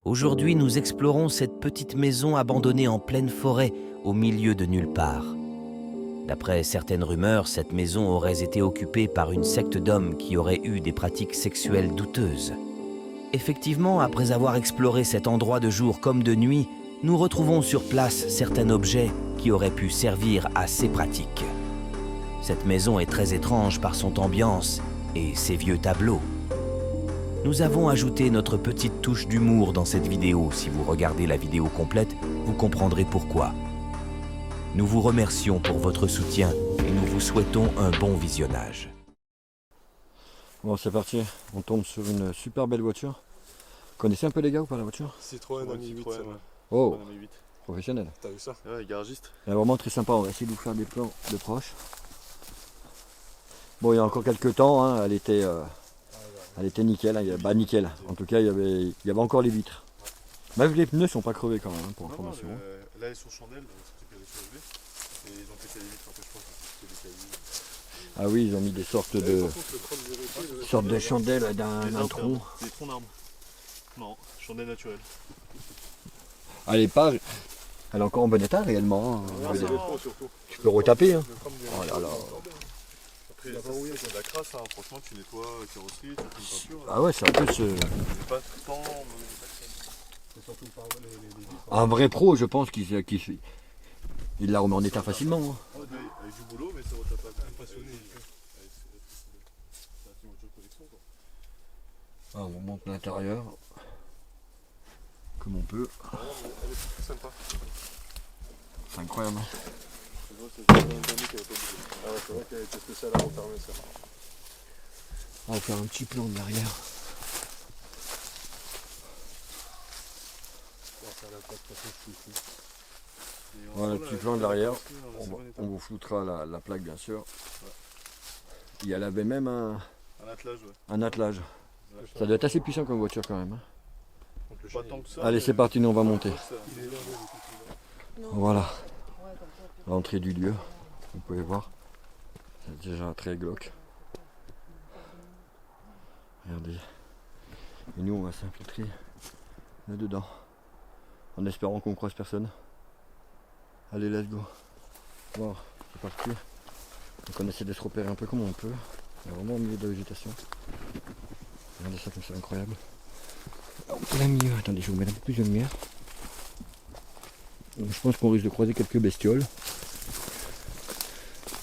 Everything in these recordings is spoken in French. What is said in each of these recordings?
Aujourd'hui, nous explorons cette petite maison abandonnée en pleine forêt, au milieu de nulle part. D'après certaines rumeurs, cette maison aurait été occupée par une secte d'hommes qui auraient eu des pratiques sexuelles douteuses. Effectivement, après avoir exploré cet endroit de jour comme de nuit, nous retrouvons sur place certains objets qui auraient pu servir à ces pratiques. Cette maison est très étrange par son ambiance et ses vieux tableaux. Nous avons ajouté notre petite touche d'humour dans cette vidéo. Si vous regardez la vidéo complète, vous comprendrez pourquoi. Nous vous remercions pour votre soutien et nous vous souhaitons un bon visionnage. Bon, c'est parti, on tombe sur une super belle voiture. Vous connaissez un peu les gars ou pas la voiture? Citroën Ami 8. Oh, Ami 8. professionnel. T'as vu ça? Ouais, garagiste. Elle est vraiment très sympa, on va essayer de vous faire des plans de proche. Bon, il y a encore quelques temps, hein, elle était nickel, hein, bah nickel. En tout cas, il y avait encore les vitres. Même les pneus sont pas crevés quand même, hein, pour information. Là, elles sont chandelles, c'est qu'elle est soulevée. Et ils ont pété les vitres un peu, je pense, parce que c'était des cailloux. Ah oui, ils ont mis des sortes de chandelles d'un tronc. Des troncs d'arbres. Non, chandelles naturelles. Elle est encore en bon état réellement. Hein, C'est les troncs surtout. tu peux retaper. Hein. Oh là là. Après, c'est de la crasse, hein. Franchement, tu nettoies la carrosserie, tu fais une peinture. Ah ouais, c'est un peu ce... C'est pas tant. C'est surtout par les vitres. Un vrai pro, je pense qu'il la remet en état facilement. Hein. Avec du boulot, mais ça va pas passionné. C'est une voiture de collection, quoi. Ah, on monte l'intérieur comme on peut. Elle est très sympa. C'est incroyable. Hein. C'est un dernier qui avait pas bougé. Ah ouais, c'est vrai qu'elle était spéciale à refermer ça. On va faire un petit plan de l'arrière. Voilà le petit plan de l'arrière. On vous floutera la plaque bien sûr. Il y avait même un attelage, ouais. un attelage. Ça doit être assez puissant comme voiture quand même. Hein. Pas tant que ça. Allez, c'est parti, nous on va monter. Voilà. L'entrée du lieu. Vous pouvez voir. C'est déjà très glauque. Regardez. Et nous on va s'infiltrer là-dedans. En espérant qu'on croise personne. Allez, let's go. Bon, c'est parti. Donc on essaie de se repérer un peu comme on peut. On est vraiment au milieu de la végétation. Regardez ça comme c'est incroyable. En plein milieu, attendez, je vais vous mettre un peu plus de lumière. Donc, je pense qu'on risque de croiser quelques bestioles.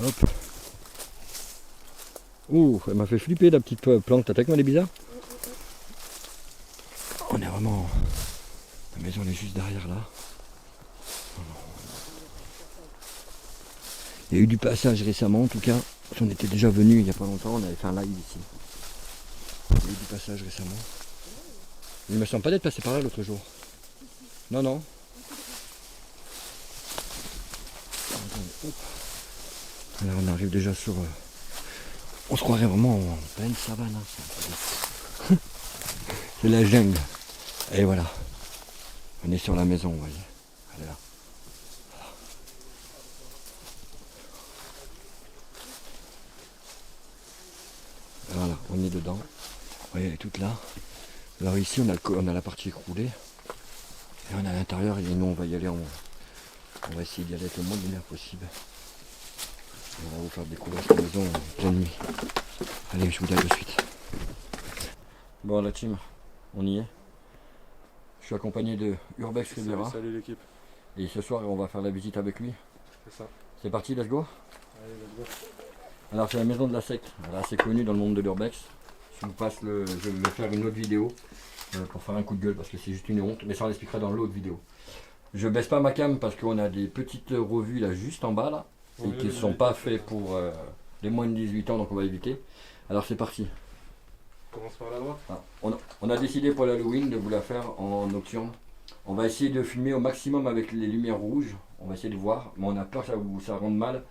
Hop. Ouh, elle m'a fait flipper la petite plante. T'as avec moi, elle est bizarre. On est vraiment... La maison elle est juste derrière là. Il y a eu du passage récemment en tout cas. On était déjà venu il n'y a pas longtemps, on avait fait un live ici. Il y a eu du passage récemment. Il me semble pas d'être passé par là l'autre jour. Non, non. Là on arrive déjà sur... On se croirait vraiment en pleine savane. Hein. C'est la jungle. Et voilà. On est sur la maison, vous voyez. Elle est là. Voilà, on est dedans. Vous voyez, elle est toute là. Alors ici, on a la partie écroulée. Et on a l'intérieur, et nous, on va y aller. On va essayer d'y aller avec le moins de lumière possible. On va vous faire découvrir cette maison en pleine nuit. Allez, je vous dis à de suite. Bon, la team, on y est. Je suis accompagné de Urbex Riviera. Salut l'équipe. Et ce soir, on va faire la visite avec lui. C'est ça. C'est parti, let's go. Allez, let's go. Alors, c'est la maison de la secte. Elle est assez connue dans le monde de l'Urbex. Je vais faire une autre vidéo pour faire un coup de gueule parce que c'est juste une honte. Mais ça, on l'expliquera dans l'autre vidéo. Je baisse pas ma cam parce qu'on a des petites revues là juste en bas là. Et qui ne sont pas faits pour les moins de 18 ans, donc on va éviter. Alors c'est parti. On commence par la droite. Ah, on a décidé pour l'Halloween de vous la faire en nocturne. On va essayer de filmer au maximum avec les lumières rouges. On va essayer de voir, mais on a peur que ça rende mal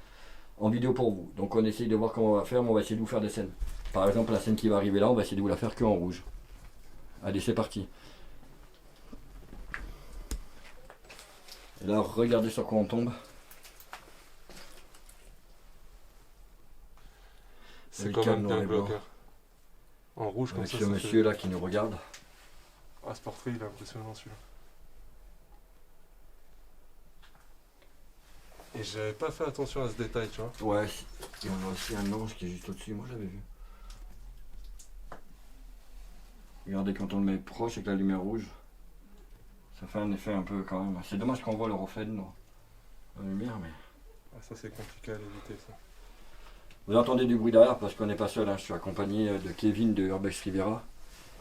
en vidéo pour vous. Donc on essaye de voir comment on va faire, mais on va essayer de vous faire des scènes. Par exemple la scène qui va arriver là, on va essayer de vous la faire que en rouge. Allez, c'est parti. Et là, regardez sur quoi on tombe. C'est quand même bien glauque. En rouge comme avec ça. ce monsieur là qui nous regarde. Ah, ce portrait il est impressionnant celui-là. Et j'avais pas fait attention à ce détail, tu vois. Ouais, il y en a aussi un ange qui est juste au-dessus, moi j'avais vu. Regardez, quand on le met proche avec la lumière rouge, ça fait un effet un peu quand même. C'est dommage qu'on voit le reflet dans la lumière, mais... Ah, ça c'est compliqué à l'éviter ça. Vous entendez du bruit derrière parce qu'on n'est pas seul, hein. Je suis accompagné de Kevin de Urbex Rivera.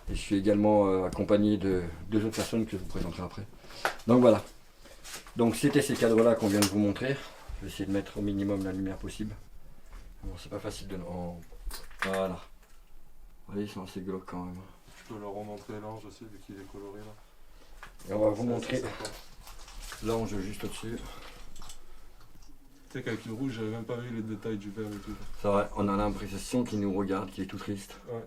Et je suis également accompagné de 2 autres personnes que je vous présenterai après. Donc voilà. Donc c'était ces cadres-là qu'on vient de vous montrer. Je vais essayer de mettre au minimum la lumière possible. Bon, c'est pas facile de... Voilà. Vous voyez, ils sont assez glauques quand même. Je peux leur remontrer l'ange aussi vu qu'il est coloré là. Et on va vous C'est montrer assez sympa. l'ange juste au-dessus. Tu sais qu'avec le rouge j'avais même pas vu les détails du verre et tout. C'est vrai, on a l'impression qu'il nous regarde, qu'il est tout triste. Ouais.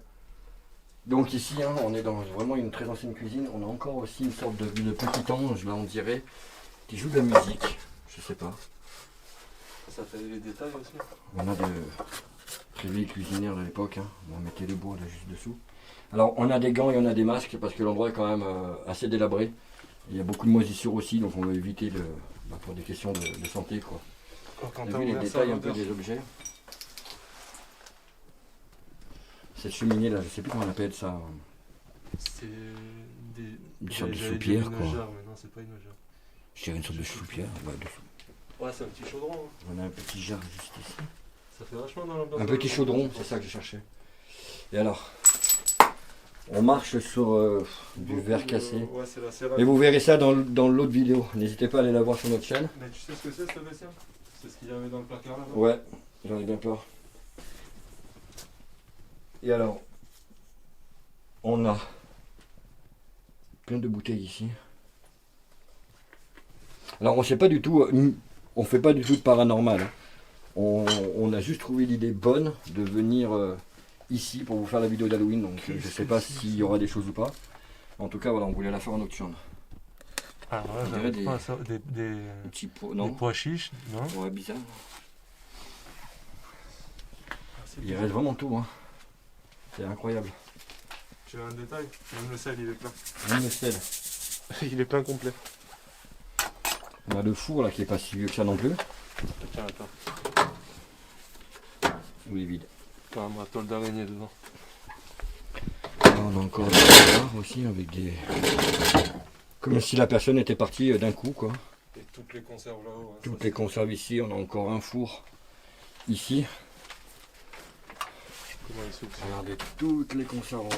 Donc ici, hein, on est dans vraiment une très ancienne cuisine. On a encore aussi une sorte de petit ange, là on dirait, qui joue de la musique. Je sais pas. Ça fait les détails aussi. On a de très vieilles cuisinières de l'époque. Hein. On mettait le bois là juste dessous. Alors on a des gants et on a des masques parce que l'endroit est quand même assez délabré. Il y a beaucoup de moisissures aussi, donc on va éviter pour des questions de santé, quoi. Quand On t'as a vu les ouvert ça, détails un peu l'odeur. des objets. Cette cheminée là, je sais plus comment on appelle ça. C'est des... Une sorte de j'allais soupière, dire une quoi. jarre, mais non c'est pas une jarre. Je dirais une sorte de soupière. Ouais c'est un petit chaudron. Hein. On a un petit jar juste ici. Ça fait vachement dans l'ambiance. Un de petit la- chaudron, c'est ça que je cherchais. Et alors, on marche sur du Beaucoup verre de- cassé. Ouais c'est la céramique. Et vous verrez ça dans l'autre vidéo. N'hésitez pas à aller la voir sur notre chaîne. Mais tu sais ce que c'est ce vaisselle? C'est ce qu'il y avait dans le placard là-bas. Ouais, j'en ai bien peur. Et alors, on a plein de bouteilles ici. Alors on sait pas du tout, on fait pas du tout de paranormal. Hein. On a juste trouvé l'idée bonne de venir ici pour vous faire la vidéo d'Halloween. Donc je sais pas s'il y aura des choses ou pas. En tout cas voilà, on voulait la faire en nocturne. Ah ouais, On dirait j'avais des- pas ça. Des Petit pot, non? pois chiches, non? Ouais, bizarre. Ah, c'est Il bizarre. reste vraiment tout. Hein. C'est incroyable. Tu veux un détail? Même le sel il est plein. Même le sel. Il est plein complet. On a le four là qui est pas si vieux que ça non plus. Tiens attends. Il est vide. T'as un toile d'araignée dedans. Là, on a encore des tiroirs aussi avec des... Comme si la personne était partie d'un coup, quoi. Et toutes les conserves là-haut. Hein, Toutes ça, les conserves ici, on a encore un four ici. Comment il s'ouvre? Regardez toutes les conserves. Là,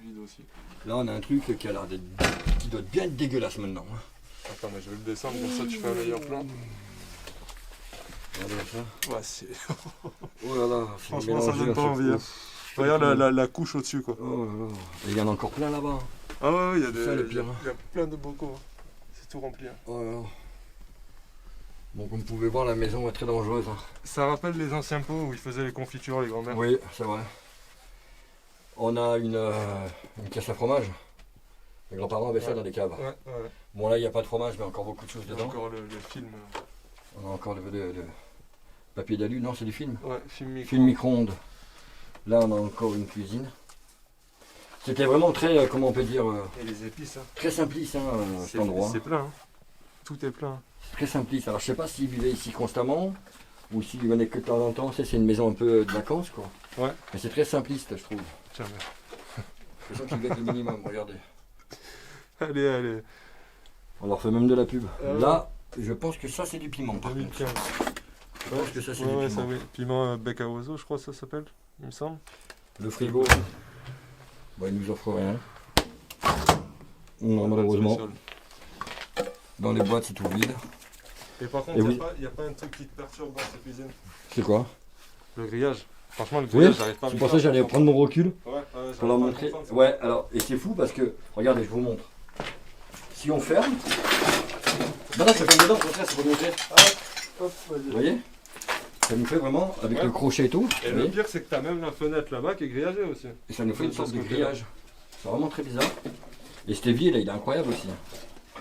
Vide aussi. Là, on a un truc qui a l'air qui doit bien être dégueulasse maintenant. Hein. Attends mais je vais le descendre comme ça tu fais un meilleur plan. Regardez ça. Ouais c'est... Oh là là, c'est Franchement, ça mélangé donne à pas chaque envie, hein. fois. Regarde la couche au-dessus quoi. Oh là là. Et il y en a encore plein là-bas. Ah ouais, il y a Ça, le il y a pire. plein de bocaux. Hein. C'est tout rempli. Hein. Oh là là. Bon, comme vous pouvez voir, la maison est très dangereuse. Hein. Ça rappelle les anciens pots où ils faisaient les confitures, les grands-mères. Oui, c'est vrai. On a une caisse à fromage. Mes grands-parents avaient ça Ouais. dans des caves. Ouais, ouais. Bon, là, il n'y a pas de fromage, mais encore beaucoup de choses Il y a dedans. encore le film. On a encore le papier d'alu. Non, c'est du film. Ouais, film micro. Film micro-ondes. Là, on a encore une cuisine. C'était vraiment très, comment on peut dire, Et les épices. Hein. très simpliste, hein, cet endroit. C'est plein. Hein. Tout est plein. Très simpliste. Alors, je sais pas s'ils vivaient ici constamment ou s'ils venaient que de temps en temps. C'est une maison un peu de vacances, quoi. Ouais. Mais c'est très simpliste, je trouve. Tiens, mais... J'ai l'impression qu'ils vivent le minimum, regardez. Allez, allez. On leur fait même de la pub. Ouais. Là, je pense que ça, c'est du piment, par contre. 2015. Je pense que ça, c'est Ouais, du ouais, piment. ça oui. Piment bec à oiseau, je crois que ça s'appelle, il me semble. Le frigo, bah, il nous offre rien. Non, malheureusement. Dans les boîtes, c'est tout vide. Et par contre, Et il oui. n'y a pas un truc qui te perturbe dans cette cuisine. C'est quoi? Le grillage. Franchement, le Oui, grillage, j'arrive pas à c'est me pour ça faire que j'allais confiance. prendre mon recul Ouais, ouais, pour leur j'arrive pas à me montrer. confiance. Ouais, alors, et c'est fou parce que, regardez, je vous montre. Si on ferme, non, je ferme dedans, au contraire, ça va montrer. Hop, Vous vas-y. voyez? Ça nous fait vraiment, avec Ouais. le crochet et tout, Et vous le voyez, pire, c'est que t'as même la fenêtre là-bas qui est grillagée aussi. et ça nous fait une de sorte ce de côté-là. grillage. C'est vraiment très bizarre. Et cet évier là, il est incroyable aussi.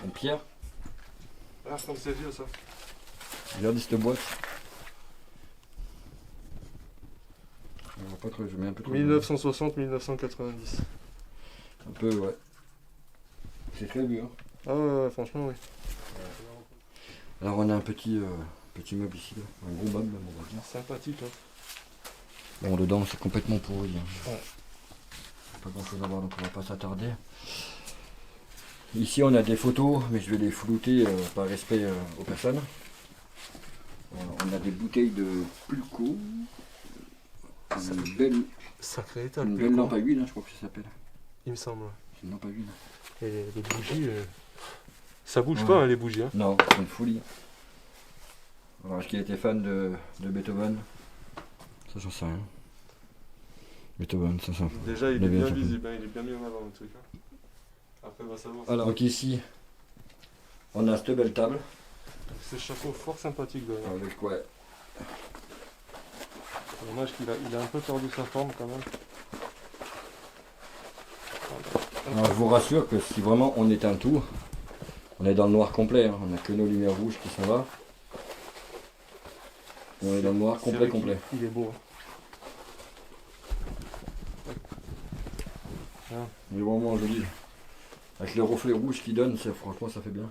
En pierre. Ah, comme c'est vieux ça. Regardez cette boîte. On va pas trop, je mets un peu trop. 1960-1990. Un peu, ouais. C'est très vieux. Hein. Ah ouais, franchement, oui. Alors on a un petit meuble ici, là. Un gros meuble, on va dire. Sympathique, hein. Bon, dedans c'est complètement pourri. Hein. Ouais. Pas grand chose à voir, donc on va pas s'attarder. Ici on a des photos, mais je vais les flouter par respect aux personnes. On a des bouteilles de Pulco. Une belle, Sacré état, une belle lampe à huile, hein, je crois que ça s'appelle. il me semble. C'est une lampe à huile. Et les bougies, ça bouge Ouais. pas, hein, les bougies. Hein. Non, c'est une folie. Alors, est-ce qu'il était fan de Beethoven? Ça, j'en sais rien. Beethoven, ça. Déjà, il Le est bien bien visible, hein, il est bien mis en avant le truc. Hein. Après, on va savoir. Alors, donc ici, on a cette belle table. C'est chapeau fort sympathique d'ailleurs. Avec ouais. Dommage qu'il a un peu perdu sa forme quand même. Alors, je vous rassure que si vraiment on éteint tout, on est dans le noir complet. Hein. On n'a que nos lumières rouges qui sont là. Et on est dans le noir C'est complet, vrai complet. Il est beau. Hein. Il est vraiment joli. Avec les reflets rouges qu'il donne, franchement, ça fait bien.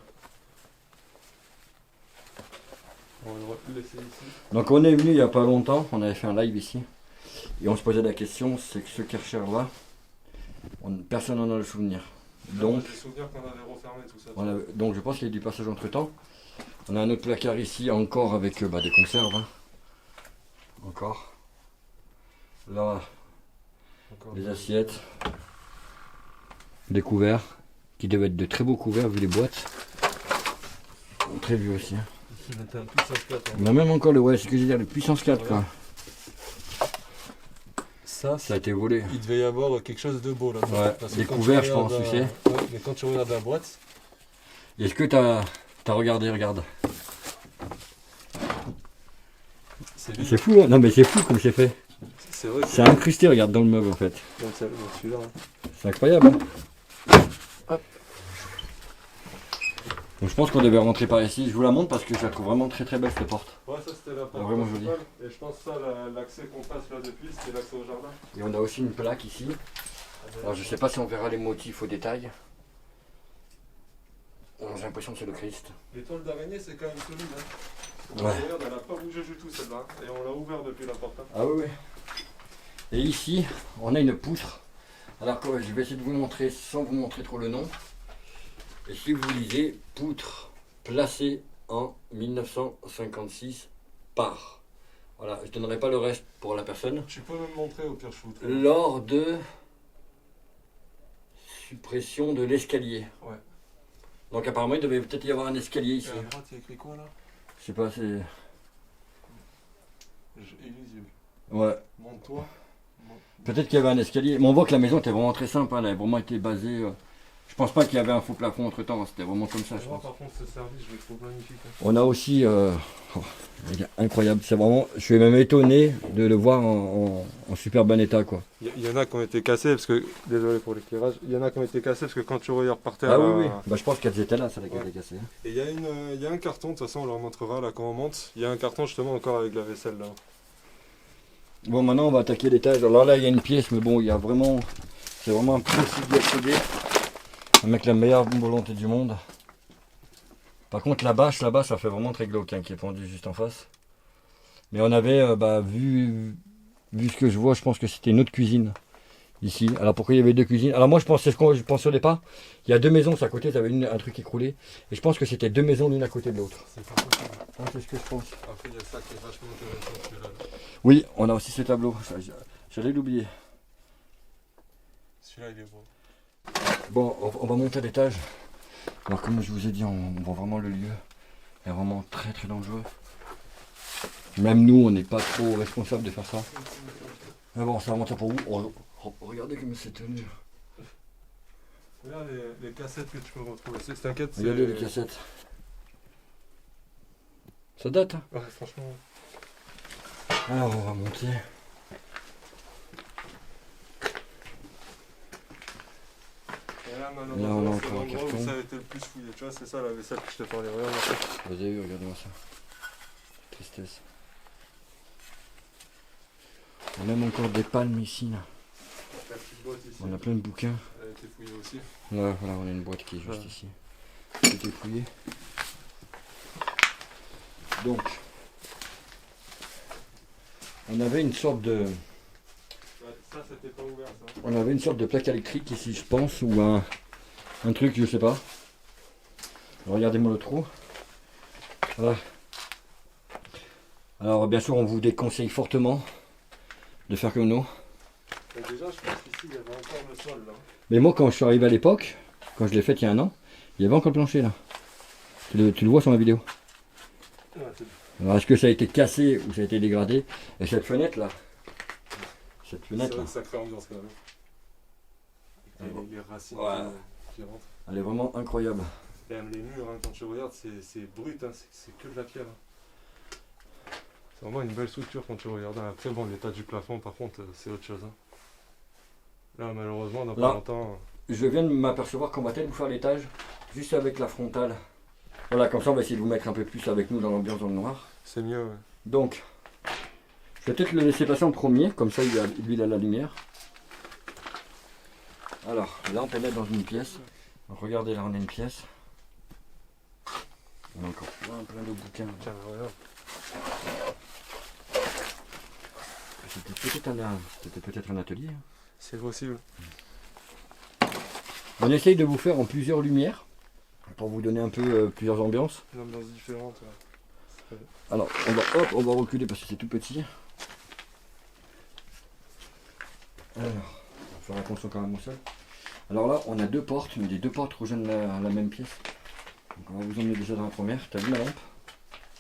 On va le laisser ici. Donc on est venu il n'y a pas longtemps, on avait fait un live ici, et on se posait la question, c'est que ce Karcher là, personne n'en a le souvenir. Donc, J'ai le souvenir qu'on avait refermé tout ça. donc je pense qu'il y a eu du passage entre temps. On a un autre placard ici encore avec des conserves. Hein. Encore. Là, Encore des assiettes. Des couverts, qui devaient être de très beaux couverts vu les boîtes. Très vieux aussi. Hein. Il était un puissance 4. Hein. On a même encore c'est ce que je veux dire, le puissance 4 quoi. Ça Ça a été volé. il devait y avoir quelque chose de beau là. Ouais, Parce que des quand couverts, tu je pense, regardes tu sais. Ouais, mais quand tu regardes la boîte, Est-ce que t'as regardé, regarde. C'est fou, hein. Non mais c'est fou comme c'est fait. C'est vrai que C'est incrusté, regarde, dans le meuble en fait. dans celui-là. Hein. C'est incroyable. Hein. Hop. Donc je pense qu'on devait rentrer par ici. Je vous la montre parce que je la trouve vraiment très très belle cette porte. Ouais, ça c'était la porte Vraiment principale. Et je pense que ça, l'accès qu'on passe là depuis, c'était l'accès au jardin. Et on a aussi une plaque ici. Alors je sais pas si on verra les motifs au détail. J'ai l'impression que c'est le Christ. L'étoile d'araignée, c'est quand même solide. Hein. Ouais. Regarde, elle n'a pas bougé du tout celle-là. Et on l'a ouvert depuis la porte. Hein. Ah oui, oui. Et ici, on a une poutre. Alors je vais essayer de vous montrer sans vous montrer trop le nom. Et si vous lisez poutre placée en 1956 par. Voilà, je ne donnerai pas le reste pour la personne. Tu peux me montrer au pire shoot. Lors de suppression de l'escalier. Ouais. Donc apparemment il devait peut-être y avoir un escalier Et ici. à droite, il y a écrit quoi là? Je sais pas, c'est. Illisible. Ouais. Monte-toi. Peut-être qu'il y avait un escalier. Mais on voit que la maison était vraiment très simple. Hein. Elle avait vraiment été basée. Je pense pas qu'il y avait un faux plafond entre temps. C'était vraiment comme ça, je Moi, pense. par contre, ce service, je le trouve magnifique. Hein. On a aussi. Il est incroyable. C'est vraiment. Je suis même étonné de le voir en super bon état, quoi. Il y en a qui ont été cassés parce que. Désolé pour l'éclairage. Il y en a qui ont été cassés parce que quand tu regardes par terre. Ah oui, oui. Bah, je pense qu'elles étaient là, ça a Ouais. été cassé. Et il y a un carton, de toute façon, on leur montrera là quand on monte. Il y a un carton justement encore avec la vaisselle là. Bon, maintenant on va attaquer l'étage. Alors là, il y a une pièce, mais bon, il y a vraiment. C'est vraiment impossible d'y accéder. Avec la meilleure volonté du monde. Par contre, la bâche là-bas, ça fait vraiment très glauque, hein, qui est pendue juste en face. Mais on avait vu ce que je vois, je pense que c'était une autre cuisine ici. Alors pourquoi il y avait deux cuisines? Alors moi, je pensais ce que je pensais au départ. Il y a deux maisons, c'est à côté, il y avait un truc écroulé. Et je pense que c'était deux maisons l'une à côté de l'autre. C'est pas possible. Ah, c'est ce que je pense. Après, il y a ça qui est vachement intéressant celui-là. Oui, on a aussi ce tableau. J'allais l'oublier. Celui-là, il est beau. Bon, on va monter à l'étage. Alors comme je vous ai dit, on voit vraiment le lieu. Il est vraiment très très dangereux. Même nous, on n'est pas trop responsable de faire ça. Mais bon, ça remonte ça pour vous. Regardez comme c'est tenu. Regarde les cassettes que tu peux retrouver. T'inquiète, c'est... Regardez les cassettes. Ça date, hein. Ouais, franchement. Alors on va monter. Et là, Là, on a malheureusement, c'est encore un l'endroit carton. où ça a été le plus fouillé. Tu vois, c'est ça la vaisselle que je te parlais. Regarde ça. Vous avez vu, regardez-moi ça. Tristesse. On a même encore des palmes ici. Là. La petite boîte ici. On a plein de bouquins. Elle a été fouillée aussi. Là, voilà, on a une boîte qui est juste Ouais. ici. Tout est fouillé. Donc, on avait une sorte de... Ouais, ça, c'était pas ouvert ça. On avait une sorte de plaque électrique ici, je pense, ou un truc, je sais pas. Regardez-moi le trou. Voilà. Alors, bien sûr, on vous déconseille fortement de faire comme nous. Et déjà, je pense qu'ici, il y avait encore le sol là. Mais moi, quand je suis arrivé à l'époque, quand je l'ai fait il y a un an, il y avait encore le plancher là. Tu le vois sur ma vidéo. Ouais, c'est Alors, est-ce que ça a été cassé ou ça a été dégradé? Et cette fenêtre là, cette fenêtre vrai là, que sacrée ambiance quand même. Avec les racines Ouais. qui rentrent. elle est vraiment incroyable. Et même les murs, hein, quand tu regardes, c'est brut, hein, c'est que de la pierre. Hein. C'est vraiment une belle structure quand tu regardes. Après, bon, l'état du plafond, par contre, c'est autre chose. Hein. Là, malheureusement, dans Là. pas longtemps. Je viens de m'apercevoir qu'on va peut-être vous faire l'étage juste avec la frontale. Voilà, comme ça on va essayer de vous mettre un peu plus avec nous dans l'ambiance dans le noir. C'est mieux, ouais. Donc, je vais peut-être le laisser passer en premier, comme ça lui il a la lumière. Alors, là on peut mettre dans une pièce. Donc, regardez, là on a une pièce. On a encore plein de bouquins. Tiens, regarde. C'était peut-être un atelier. Hein. C'est possible. On essaye de vous faire en plusieurs lumières, pour vous donner un peu plusieurs ambiances. Une ambiance différente. Ouais. Alors, on va reculer parce que c'est tout petit. Alors, on va faire attention quand même au sol. Alors là, on a deux portes, mais les deux portes rejoignent la même pièce. Donc on va vous emmener déjà dans la première. T'as vu ma lampe?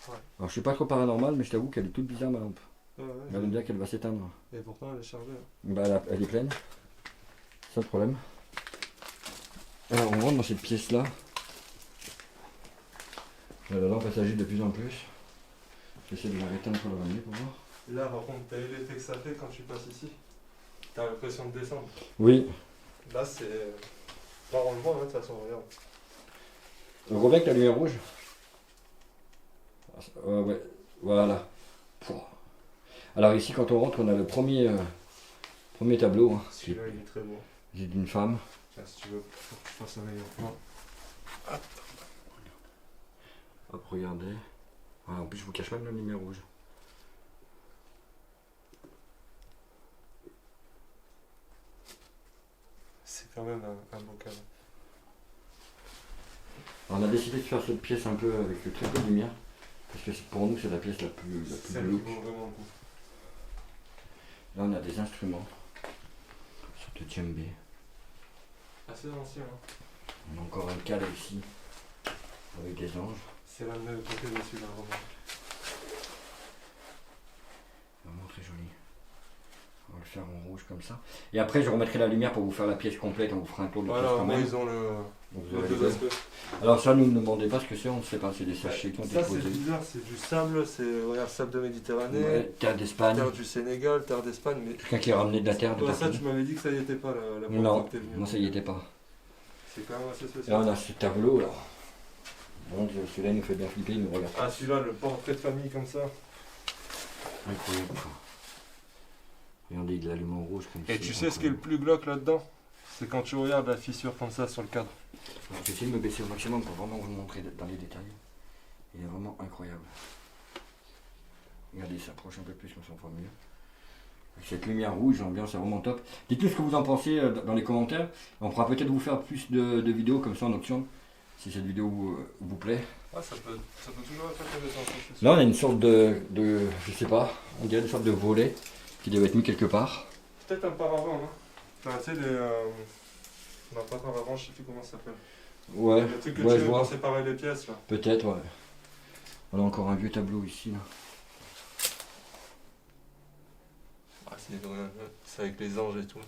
Ouais. Alors je suis pas trop paranormal, mais je t'avoue qu'elle est toute bizarre ma lampe. Ouais, Elle me dit qu'elle va s'éteindre. Et pourtant, elle est chargée. Hein. Bah elle est pleine. C'est ça le problème. Alors on rentre dans cette pièce là. La lampe elle s'agite de plus en plus. J'essaie de la réteindre pour la ramener pour voir. Et là, par contre, t'as vu l'effet que ça fait quand tu passes ici? T'as l'impression de descendre. Oui. Là, c'est. Là, on le voit, hein, de toute façon, regarde. On revient avec la lumière rouge. Ouais, voilà. Pouah. Alors ici quand on rentre on a le premier tableau. Hein, Celui-là, il est très beau. c'est d'une femme. Tiens, si tu veux, faut que je fasse un meilleur plan. Hop, regardez. Ah, en plus je vous cache même la lumière rouge. C'est quand même un beau cadre. Alors, on a décidé de faire cette pièce un peu avec très peu de lumière. Parce que pour nous c'est la pièce la plus Celle qui glauque. vaut vraiment le coup. Là on a des instruments. Sur de djembé. Assez ancien, hein. On a encore un cadre ici. Avec des anges. C'est la même côté de celui-là, vraiment. Vraiment très joli. On va le faire en rouge comme ça. Et après je remettrai la lumière pour vous faire la pièce complète. On vous fera un tour de pièce Voilà, quand moi, même. ils ont Donc, vous les aurez deux les deux. aspects. Alors ça, ne nous demandez pas ce que c'est, on ne sait pas, c'est des sachets qui ont été Ça, c'est posés. bizarre, c'est du sable, c'est regarde, sable de Méditerranée, Ouais, terre d'Espagne, terre du Sénégal, terre d'Espagne, mais. quelqu'un qui a ramené de la terre de Toi, ça, partout. tu m'avais dit que ça y était pas la première Non, fois que t'es venu. non, ça y était pas. C'est quand même assez Et spécial. là, on a ce tableau là. Donc celui-là il nous fait bien flipper, il nous regarde. Ah, celui-là, le portrait de famille comme ça. Incroyable. Regardez, il allume en rouge comme ça. Et tu sais ce qui est le plus glauque là-dedans? C'est quand tu regardes la fissure comme ça sur le cadre. Je vais essayer de me baisser au maximum pour vraiment vous montrer dans les détails. Il est vraiment incroyable. Regardez, il s'approche un peu plus, comme ça on voit mieux. Avec cette lumière rouge, l'ambiance est vraiment top. Dites-nous ce que vous en pensez dans les commentaires. On pourra peut-être vous faire plus de vidéos comme ça en option, si cette vidéo vous plaît. Ah, ça peut toujours être intéressant. c'est sûr. Là on a une sorte de je sais pas, on dirait une sorte de volet qui devait être mis quelque part. Peut-être un paravent, hein. Enfin, tu sais, non, pas paravent, je sais plus comment ça s'appelle. Ouais, Le truc que ouais, tu je veux vois. pour séparer les pièces là. Peut-être, ouais. On a encore un vieux tableau ici, là. Ah, c'est avec les anges et tout.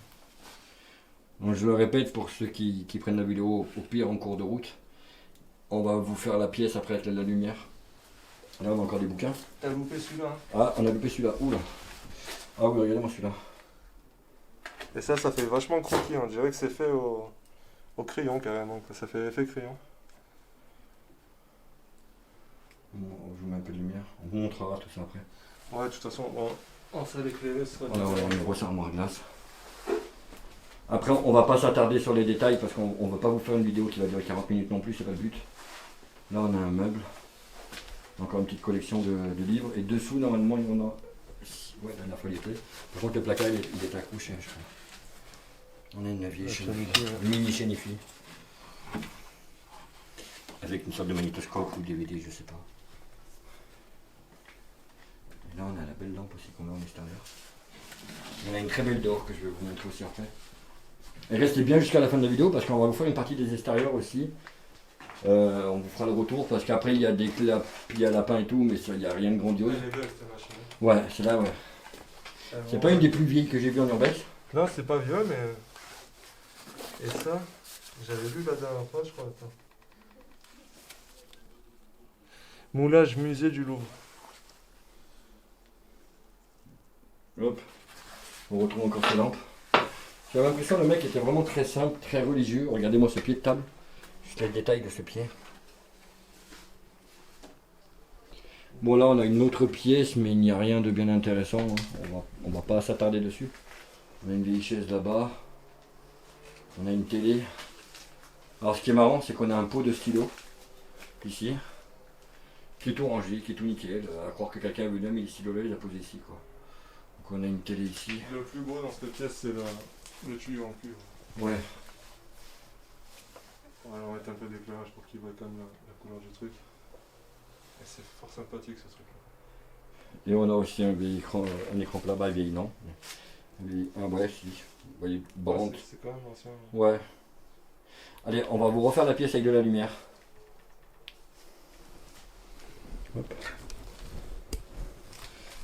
Donc, je le répète pour ceux qui prennent la vidéo au pire en cours de route. On va vous faire la pièce après avec la lumière. Là, on a encore des bouquins. T'as loupé celui-là, hein. Ah, on a loupé celui-là. Oula. Ah oui, regardez-moi celui-là. Et ça fait vachement croquis, on dirait que c'est fait au crayon carrément, quoi. Ça fait effet crayon. Bon, je vous mets un peu de lumière. On vous montrera tout ça après. Ouais, de toute façon, En salle éclairée, ce sera Voilà, voilà, une grosse armoire à glace. Après, on va pas s'attarder sur les détails parce qu'on ne veut pas vous faire une vidéo qui va durer 40 minutes non plus, c'est pas le but. Là, on a un meuble. Encore une petite collection de livres. Et dessous, normalement, il y en a. Ouais, il y en a folieté. Par contre, le placard, il est accroché, je crois. On a une vieille chaîne, une mini chaîne IFI. Avec une sorte de magnétoscope ou DVD, je sais pas. Et là, on a la belle lampe aussi qu'on a en extérieur. On a une très belle dehors que je vais vous montrer aussi après. Et restez bien jusqu'à la fin de la vidéo parce qu'on va vous faire une partie des extérieurs aussi. On vous fera le retour parce qu'après il y a des clapiers à lapin et tout, mais il n'y a rien de grandiose. Elle est belle cette machine. Ouais, c'est là, ouais. C'est pas une des plus vieilles que j'ai vues en urbex. Non, c'est pas vieux, mais. Et ça, j'avais vu la dernière fois, je crois. Attends. Moulage musée du Louvre. Hop, on retrouve encore ces lampes. J'avais l'impression que le mec était vraiment très simple, très religieux. Regardez-moi ce pied de table. Juste les détails de ce pied. Bon, là on a une autre pièce, mais il n'y a rien de bien intéressant. Hein. On va pas s'attarder dessus. On a une vieille chaise là-bas. On a une télé. Alors ce qui est marrant, c'est qu'on a un pot de stylo ici, qui est tout rangé, qui est tout nickel. À croire que quelqu'un a vu mis les stylos là, il les a posés ici, quoi. Donc on a une télé ici. Le plus beau dans cette pièce, c'est le tuyau en cuivre. Ouais. On va mettre un peu d'éclairage pour qu'il voit quand même la couleur du truc. Et c'est fort sympathique ce truc là. Et on a aussi un vieil écran, plat, bah vieil non. Ah ouais, si. Vous voyez, bande. C'est quand même ancien. Ouais. Allez, on va vous refaire la pièce avec de la lumière. Hop.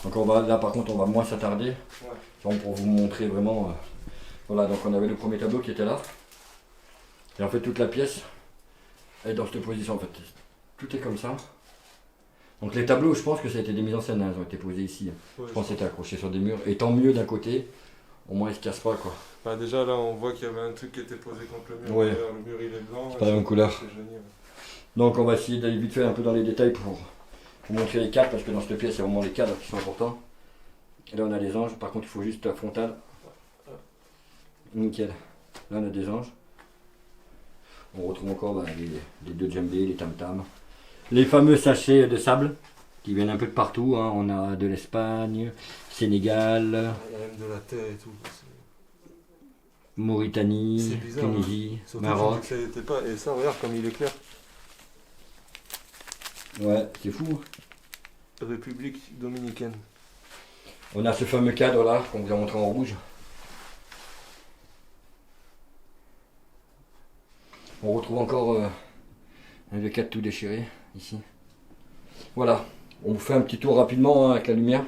Donc on va, là par contre on va moins s'attarder. Ouais. Pour vous montrer vraiment. Voilà, donc on avait le premier tableau qui était là. Et en fait toute la pièce est dans cette position en fait. Tout est comme ça. Donc les tableaux, je pense que ça a été des mises en scène, hein, ils ont été posés ici. Ouais, je pense que c'était accroché sur des murs. Et tant mieux d'un côté, au moins ils se cassent pas quoi. Bah déjà là on voit qu'il y avait un truc qui était posé contre le mur. Ouais. Le mur il est blanc. C'est pas la même couleur. C'est génial. Donc on va essayer d'aller vite fait un peu dans les détails pour montrer les cadres, parce que dans cette pièce, c'est vraiment les cadres qui sont importants. Et là on a les anges, par contre il faut juste la frontale. Nickel. Là on a des anges. On retrouve encore bah, les deux djembés, les tam-tams. Les fameux sachets de sable qui viennent un peu de partout. Hein. On a de l'Espagne, Sénégal, Il y a même de la terre et tout. Mauritanie, C'est bizarre, Tunisie, Surtout Maroc. que ça y était pas. Et ça regarde comme il est clair. Ouais, c'est fou. République dominicaine. On a ce fameux cadre là qu'on vous a montré en rouge. On retrouve encore un vieux cadre tout déchiré ici. Voilà, on vous fait un petit tour rapidement hein, avec la lumière.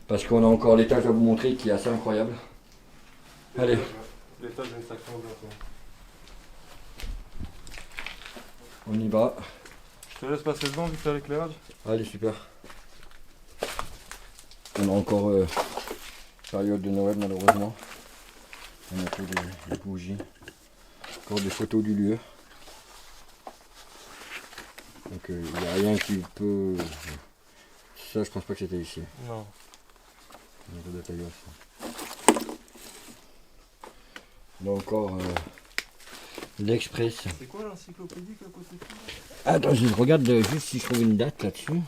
Parce qu'on a encore l'étage à vous montrer qui est assez incroyable. Allez. L'étage d'une sacrée ambiance. On y va. Je te laisse passer devant vu que t'as l'éclairage. Allez, super. On a encore période de Noël malheureusement. On a fait des bougies. Encore des photos du lieu. Donc il n'y a rien qui peut... Ça je pense pas que c'était ici. Non. Il y a des détails aussi. Là encore l'Express. C'est quoi l'encyclopédique à côté de toi? Attends, je regarde juste si je trouve une date là-dessus.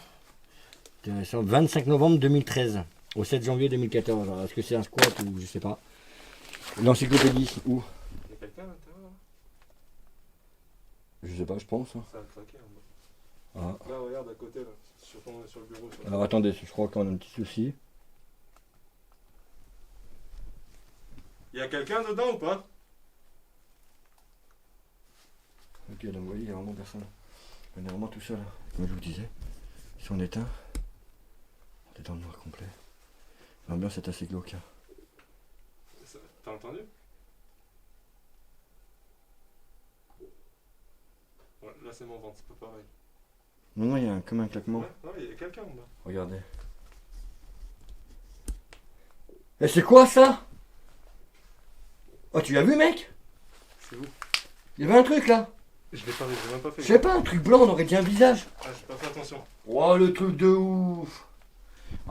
Intéressant. 25 novembre 2013 au 7 janvier 2014. Alors, est-ce que c'est un squat ou je sais pas. L'encyclopédie, où? Il y a quelqu'un à l'intérieur là? Je sais pas, je pense. Ça a craqué en bas. Ah. Là, regarde à côté, là. Sur le bureau. Alors attendez, je crois qu'on a un petit souci. Il y a quelqu'un dedans ou pas? Ok, donc vous voyez, il n'y a vraiment personne. On est vraiment tout seul. Comme je vous disais, si on éteint, on est dans le noir complet. L'ambiance est assez glauque. T'as entendu? Ouais, là c'est mon ventre, c'est pas pareil. Non, non, il y a comme un claquement. Ouais, il y a quelqu'un en bas. Regardez. Et c'est quoi ça? Oh, tu l'as vu, mec? C'est où? Il y avait un truc là. Je l'ai pas vu, j'ai même pas fait. Je sais pas, un truc blanc, on aurait dit un visage. Ah, j'ai pas fait attention. Oh, le truc de ouf.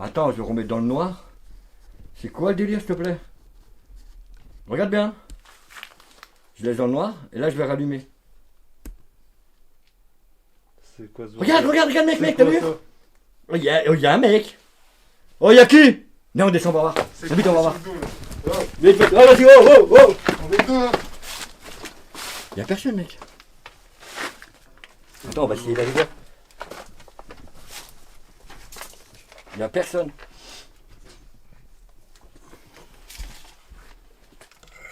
Attends, je vais remettre dans le noir. C'est quoi le délire, s'il te plaît? Regarde bien. Je laisse dans le noir et là je vais rallumer. C'est quoi ce Regarde, bordel? regarde, mec, C'est mec, t'as quoi vu? ça? Oh, y a un mec. Oh, y a qui? Non, on descend, on va voir. C'est Vite, on va quoi voir. ce dos, là? Oh, Vite, vite. Oh, vas-y, oh, oh, oh. on est deux là. Y a personne, mec. Attends, on va essayer d'aller voir. Y a personne.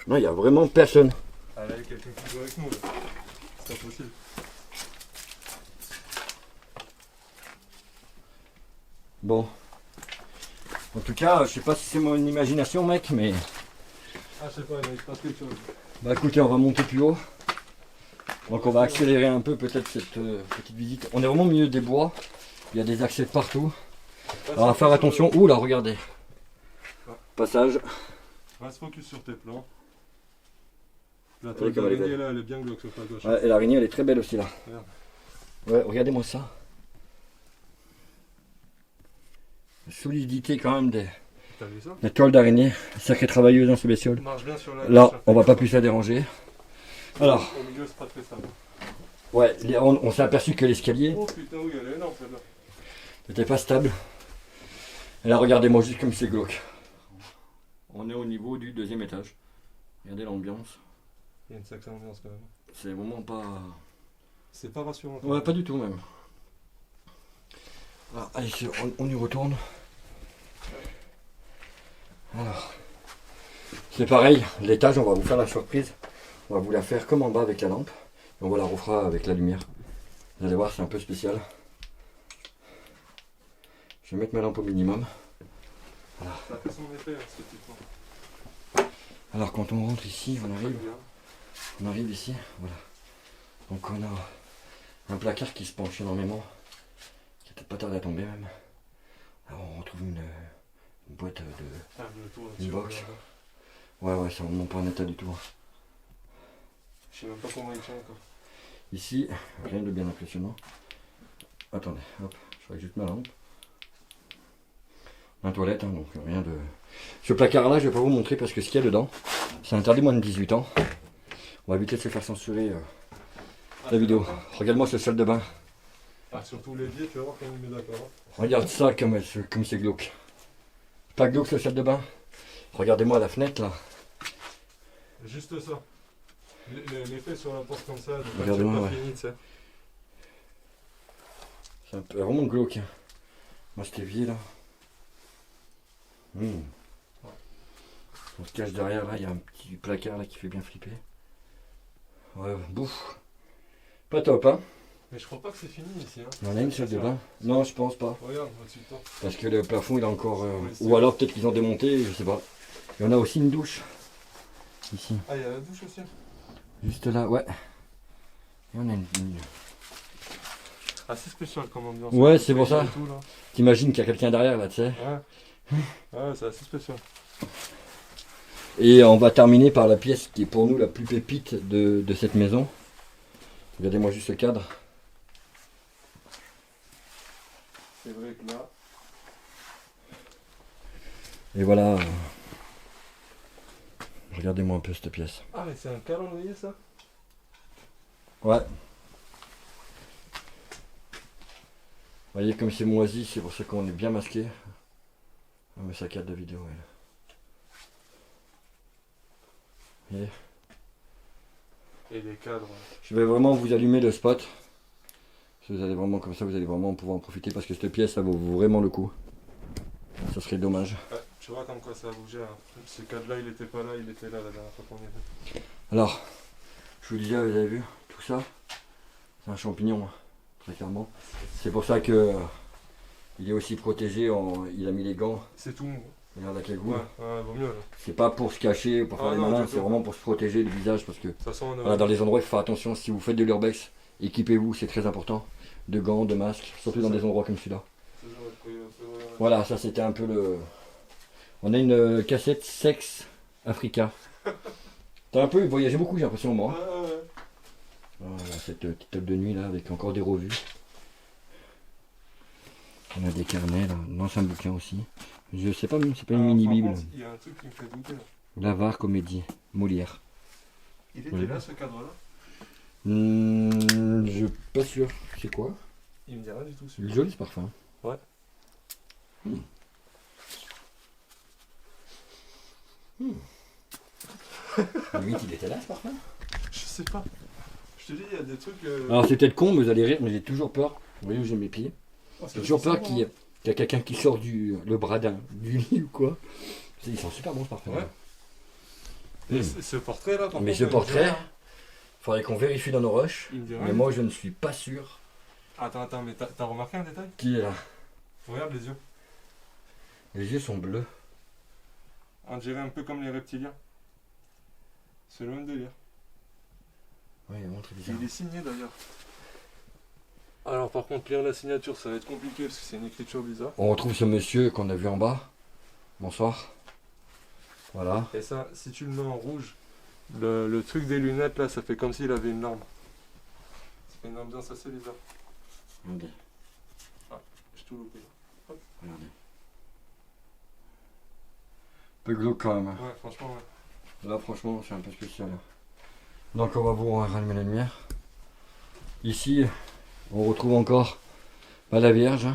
Non, y a vraiment personne. Ah là, il y a quelqu'un qui joue avec nous là. C'est pas possible. Bon. En tout cas, je sais pas si c'est mon imagination, mec, mais... Ah, je sais pas, il se passe quelque chose. Bah écoutez, on va monter plus haut. Donc on va accélérer un peu peut-être cette petite visite. On est vraiment au milieu des bois. Il y a des accès partout. Alors à faire attention. Ouh là, regardez. Passage. Reste focus sur tes plans. La Oui, toile comme elle est d'araignée belle. là, elle est bien glauque sur ta gauche. Ouais, et l'araignée, elle est très belle aussi là. Regarde. Ouais, regardez-moi ça. La solidité quand même des T'as vu ça? toiles d'araignée. Sacrée travailleuse dans ce bestiole. Ça marche bien sur la Là, gauche, on va pas plus la déranger. Alors, Au milieu, c'est pas très stable. ouais, on s'est aperçu que l'escalier Oh putain, oui, elle est énorme celle-là. n'était pas stable. Et là, regardez-moi juste comme c'est glauque. On est au niveau du deuxième étage. Regardez l'ambiance. Il y a une sacrée ambiance quand même. C'est vraiment pas... C'est pas rassurant. Ouais, pas du tout même. Alors, allez, on y retourne. Alors, c'est pareil, l'étage, on va vous faire la surprise. On va vous la faire comme en bas avec la lampe. Et on va la refera avec la lumière. Vous allez voir, c'est un peu spécial. Je vais mettre ma lampe au minimum. Ça fait son effet, hein, ce petit point. Alors, quand on rentre ici, on arrive ici, voilà. Donc on a un placard qui se penche énormément, qui a peut-être pas tardé à tomber même. Alors on retrouve une boîte de... Ah, le tour Une là-dessus. box. Regarde. Ouais, c'est vraiment pas en état du tout. Je sais même pas comment il tient encore. Ici, rien de bien impressionnant. Attendez, hop, je règle juste ma lampe. Un toilette, hein, donc rien de... Ce placard-là, je vais pas vous montrer parce que ce qu'il y a dedans, c'est interdit moins de 18 ans. On va éviter de se faire censurer la vidéo. Regarde-moi ce salle de bain. Ah, surtout l'évier, tu vas voir quand il met d'accord. Hein. Regarde ça comme c'est glauque. Pas glauque ce salle de bain. Regardez-moi la fenêtre là. Juste ça. L'effet sur la porte comme ça, de Regardez-moi, pas ouais. fini, tu sais. C'est un peu vraiment glauque. Hein. Moi cet évier là. On se cache derrière là, il y a un petit placard là qui fait bien flipper. Ouais, bouffe. Pas top hein. Mais je crois pas que c'est fini ici. Hein. On a une salle de bain. Non, je pense pas. Regarde, au-dessus de toi. Parce que le plafond il est encore... Ouais, c'est ou alors peut-être qu'ils ont démonté, je sais pas. Et on a aussi une douche. Ici. Ah, il y a la douche aussi. Juste là, ouais. Et on a une... Assez spécial comme ambiance. Ouais, c'est pour ça. Et tout, là. T'imagines qu'il y a quelqu'un derrière là, tu sais. Ouais. Ouais, c'est assez spécial. Et on va terminer par la pièce qui est pour nous la plus pépite de cette maison. Regardez-moi juste ce cadre. C'est vrai que là. Et voilà. Regardez-moi un peu cette pièce. Ah, mais c'est un calendrier ça? Ouais. Vous voyez comme c'est moisi, c'est pour ça qu'on est bien masqué. Ah mais ça cadre de vidéo, ouais. Et Et les cadres. je vais vraiment vous allumer le spot. Parce que vous allez vraiment comme ça, vous allez vraiment pouvoir en profiter parce que cette pièce, ça vaut vraiment le coup. Ça serait dommage. Ouais, tu vois comme quoi ça a bougé. Hein. Ce cadre-là, il était pas là, il était là la dernière fois qu'on y était. Alors, je vous disais, vous avez vu, tout ça, c'est un champignon, hein, très clairement. C'est pour ça que il est aussi protégé, il a mis les gants, C'est tout. regarde la cagoule. Ouais, vaut mieux là. C'est pas pour se cacher, pour faire Ah les non, malins, du c'est tout. vraiment pour se protéger le visage parce que De toute façon, on a. voilà, dans les endroits il faut faire attention, si vous faites de l'urbex, équipez-vous, c'est très important, de gants, de masques, surtout dans des endroits comme celui-là. Voilà, ça c'était un peu le... On a une cassette Sex Africa. T'as un peu voyagé beaucoup j'ai l'impression moi. Ouais. Voilà, cette petite table de nuit là avec encore des revues. On a des carnets là, un ancien bouquin aussi. Je sais pas, c'est pas une Alors, mini-bible. par contre, il y a un truc qui me fait douter. Là. L'avare comédie, Molière. Il était Oui. là ce cadre-là? Je suis pas sûr. C'est quoi? Il me dit rien du tout. Il est joli ce parfum. Ouais. Limite, il était là ce parfum. Je sais pas. Je te dis, il y a des trucs. Alors c'est peut-être con, mais vous allez rire, mais j'ai toujours peur. Vous voyez où j'ai mes pieds? Oh, J'ai toujours peur qu'il y ait quelqu'un qui sort le bradin du lit ou quoi. Ils sont super bons ce parfum. Ouais. Et ce portrait là, par Mais contre, ce il me dit portrait, rien. faudrait qu'on vérifie dans nos rushs. Il me dit Mais rien. moi je ne suis pas sûr. Attends, mais t'as remarqué un détail? Qui est là? Regarde les yeux. Les yeux sont bleus. On dirait un peu comme les reptiliens. C'est le même délire. Oui, il est vraiment très bizarre. Il est signé d'ailleurs. Alors par contre, lire la signature, ça va être compliqué parce que c'est une écriture bizarre. On retrouve ce monsieur qu'on a vu en bas. Bonsoir. Voilà. Et ça, si tu le mets en rouge, le truc des lunettes là, ça fait comme s'il avait une larme. Ça fait une ambiance assez bizarre. Regardez. J'ai tout loupé. Regardez. Un peu glauque quand même. Ouais, franchement, ouais. Là, franchement, c'est un peu spécial. Donc, on va vous rallumer la lumière. Ici, on retrouve encore la Vierge.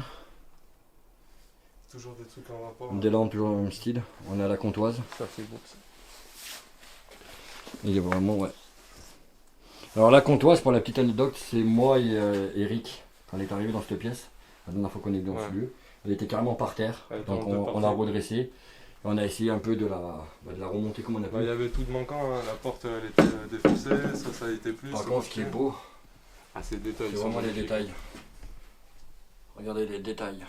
Toujours des trucs en rapport. Des lampes toujours dans le même style. On est à la Comtoise. Ça fait beau ça. Il est vraiment, ouais. Alors, la Comtoise, pour la petite anecdote, c'est moi et Eric, quand elle est arrivée dans cette pièce. La dernière fois qu'on est dans Ouais. ce lieu. Elle était carrément par terre. Elle était Donc, en deux on l'a parties. redressée. Et on a essayé un peu de la remonter comme on a pu. Bah, il y avait tout de manquant, hein. La porte elle était défoncée, ça a été plus. Par c'est contre, ce qui est parti. beau, Ah, c'est les détails. c'est ils sont vraiment les magnifiques. détails. Regardez les détails.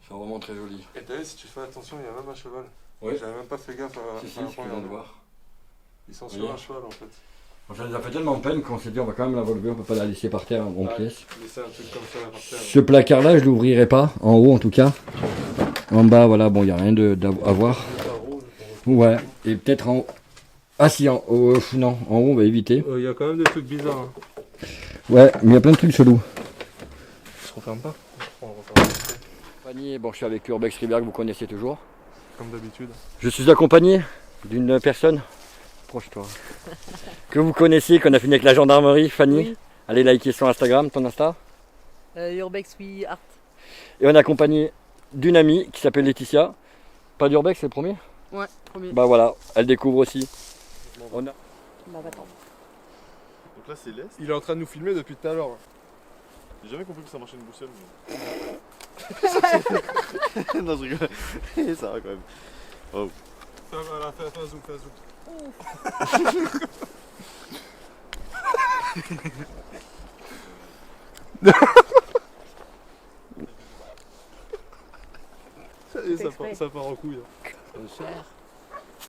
Ils sont vraiment très jolis. Et t'as vu, si tu fais attention, il y a même un cheval. Oui. J'avais même pas fait gaffe à Si, si, la ce qu'on première vient de fois. voir. Ils sont Oui. sur un cheval en fait. Ça nous a fait tellement peine qu'on s'est dit on va quand même la relever, on peut pas la laisser par terre en Ah, pièces. laisser un truc comme ça par terre. Ce placard là je l'ouvrirai pas, en haut en tout cas. En bas voilà, bon il n'y a rien à voir. Ouais, et peut-être en haut. Ah si, en haut, non, en haut on va éviter. Il y a quand même des trucs bizarres. Hein. Ouais, mais il y a plein de trucs chelous. Ça se referme pas. On le referme Compagnie, bon je suis avec Urbex Rivière que vous connaissez toujours. comme d'habitude. Je suis accompagné d'une personne, proche-toi, que vous connaissez, qu'on a fini avec la gendarmerie, Fanny. Oui. Allez liker sur Instagram, ton Insta. Urbex, oui, Art. Et on est accompagné d'une amie qui s'appelle Laetitia. Pas d'Urbex, c'est le premier? Ouais, premier. Bah voilà, elle découvre aussi. On a... Bah, va-t'en. Donc là c'est l'Est. Il est en train de nous filmer depuis tout à l'heure. J'ai jamais compris que ça marchait une boussole. Mais... non je rigole. Ça va quand même. Ça va, là, fais un zoom, fais un zoom. C'est exprès. Ça part en couille. Là. Cher.